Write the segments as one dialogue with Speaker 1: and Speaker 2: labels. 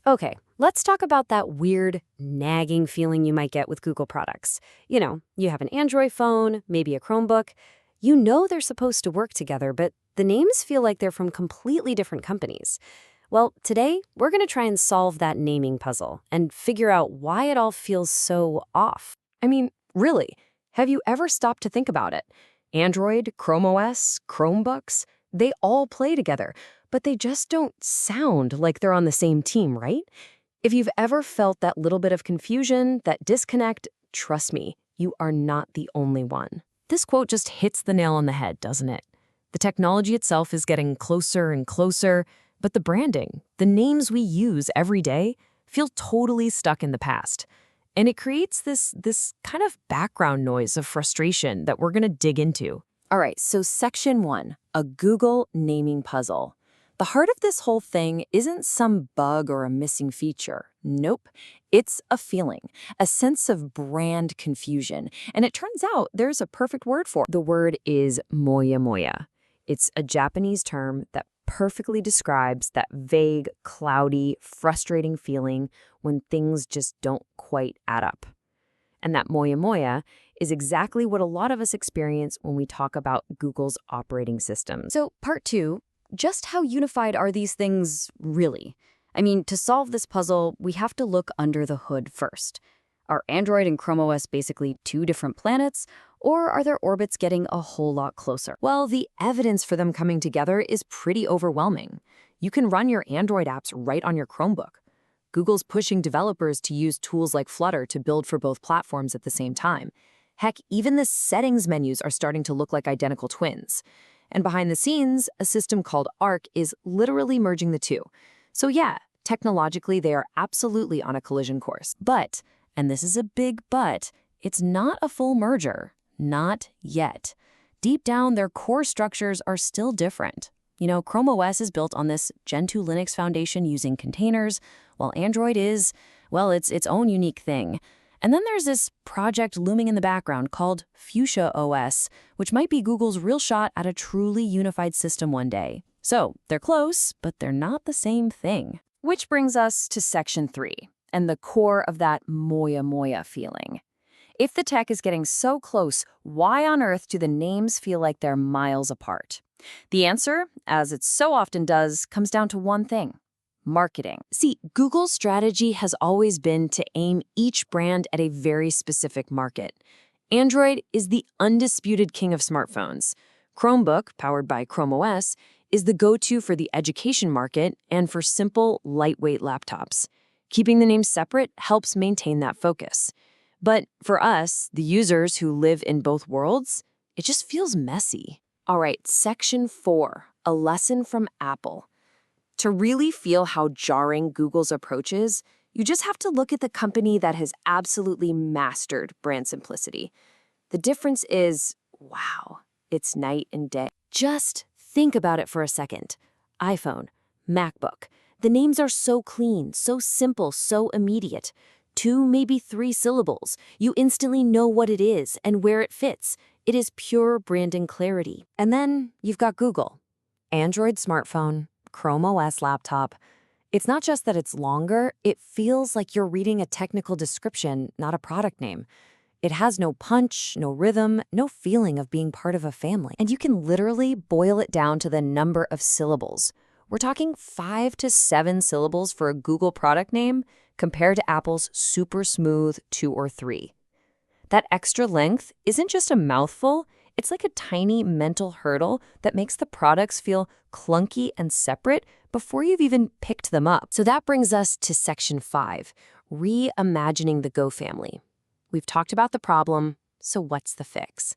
Speaker 1: Okay, let's talk about that weird, nagging feeling you might get with Google products. You have an Android phone, maybe a Chromebook. You know they're supposed to work together, but the names feel like they're from completely different companies. Well, today, we're going to try and solve that naming puzzle and figure out why it all feels so off.
Speaker 2: I mean, really, have you ever stopped to think about it? Android, Chrome OS, Chromebooks, they all play together, but they just don't sound like they're on the same team, right? If you've ever felt that little bit of confusion, that disconnect, trust me, you are not the only one. This quote just hits the nail on the head, doesn't it? The technology itself is getting closer and closer, but the branding, the names we use every day, feel totally stuck in the past. And it creates this kind of background noise of frustration that we're going to dig into.
Speaker 3: All right, so section 1, a Google naming puzzle. The heart of this whole thing isn't some bug or a missing feature. Nope. It's a feeling, a sense of brand confusion. And it turns out there's a perfect word for it.
Speaker 2: The word is moya moya. It's a Japanese term that perfectly describes that vague, cloudy, frustrating feeling when things just don't quite add up. And that moya moya is exactly what a lot of us experience when we talk about Google's operating system.
Speaker 1: So, part 2, just how unified are these things really? I mean, to solve this puzzle, we have to look under the hood first. Are Android and Chrome OS basically two different planets, or are their orbits getting a whole lot closer?
Speaker 2: Well, the evidence for them coming together is pretty overwhelming. You can run your Android apps right on your Chromebook. Google's pushing developers to use tools like Flutter to build for both platforms at the same time. Heck, even the settings menus are starting to look like identical twins. And behind the scenes, a system called Arc is literally merging the two. So yeah, technologically, they are absolutely on a collision course. But, and this is a big but, it's not a full merger. Not yet. Deep down, their core structures are still different. Chrome OS is built on this Gen 2 Linux foundation using containers, while Android is, well, it's its own unique thing. And then there's this project looming in the background called Fuchsia OS, which might be Google's real shot at a truly unified system one day. So they're close, but they're not the same thing.
Speaker 3: Which brings us to section 3, and the core of that moya moya feeling. If the tech is getting so close, why on earth do the names feel like they're miles apart? The answer, as it so often does, comes down to one thing: marketing.
Speaker 2: See, Google's strategy has always been to aim each brand at a very specific market. Android is the undisputed king of smartphones. Chromebook, powered by Chrome OS, is the go-to for the education market and for simple, lightweight laptops. Keeping the names separate helps maintain that focus. But for us, the users who live in both worlds, it just feels messy. All right, section 4, a lesson from Apple. To really feel how jarring Google's approach is, you just have to look at the company that has absolutely mastered brand simplicity. The difference is, wow, it's night and day. Just think about it for a second. iPhone, MacBook. The names are so clean, so simple, so immediate. 2, maybe 3 syllables. You instantly know what it is and where it fits. It is pure branding clarity. And then you've got Google. Android smartphone, Chrome OS laptop. It's not just that it's longer, it feels like you're reading a technical description, not a product name. It has no punch, no rhythm, no feeling of being part of a family. And you can literally boil it down to the number of syllables. We're talking 5 to 7 syllables for a Google product name compared to Apple's super smooth 2 or 3. That extra length isn't just a mouthful, it's like a tiny mental hurdle that makes the products feel clunky and separate before you've even picked them up. So that brings us to section 5, reimagining the Go family. We've talked about the problem, so what's the fix?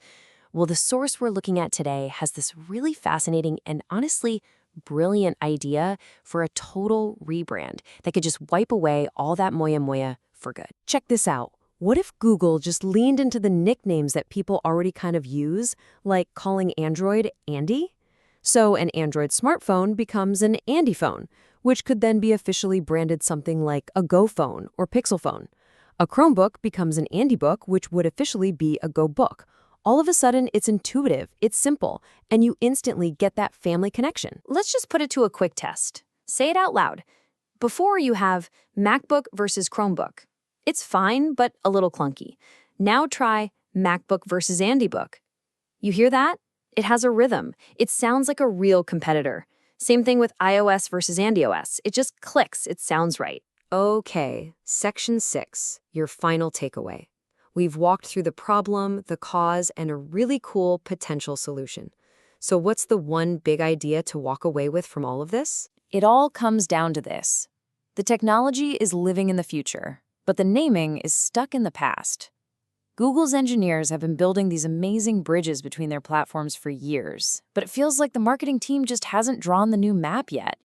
Speaker 2: Well, the source we're looking at today has this really fascinating and honestly brilliant idea for a total rebrand that could just wipe away all that moya moya for good. Check this out. What if Google just leaned into the nicknames that people already kind of use, like calling Android Andy? So an Android smartphone becomes an Andy phone, which could then be officially branded something like a Go phone or Pixel phone. A Chromebook becomes an Andy book, which would officially be a Go book. All of a sudden, it's intuitive, it's simple, and you instantly get that family connection.
Speaker 1: Let's just put it to a quick test. Say it out loud. Before you have MacBook versus Chromebook. It's fine, but a little clunky. Now try MacBook versus AndyBook. You hear that? It has a rhythm. It sounds like a real competitor. Same thing with iOS versus AndyOS. It just clicks. It sounds right. Okay, section 6, your final takeaway. We've walked through the problem, the cause, and a really cool potential solution. So what's the one big idea to walk away with from all of this?
Speaker 3: It all comes down to this. The technology is living in the future, but the naming is stuck in the past. Google's engineers have been building these amazing bridges between their platforms for years, but it feels like the marketing team just hasn't drawn the new map yet.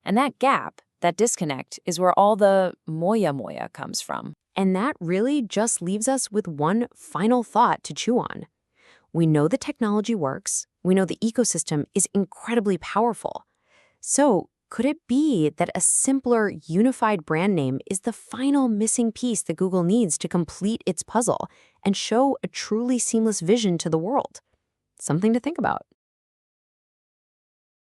Speaker 3: And that gap, that disconnect, is where all the moya comes from.
Speaker 1: And that really just leaves us with one final thought to chew on. We know the technology works. We know the ecosystem is incredibly powerful. So, could it be that a simpler, unified brand name is the final missing piece that Google needs to complete its puzzle and show a truly seamless vision to the world? Something to think about.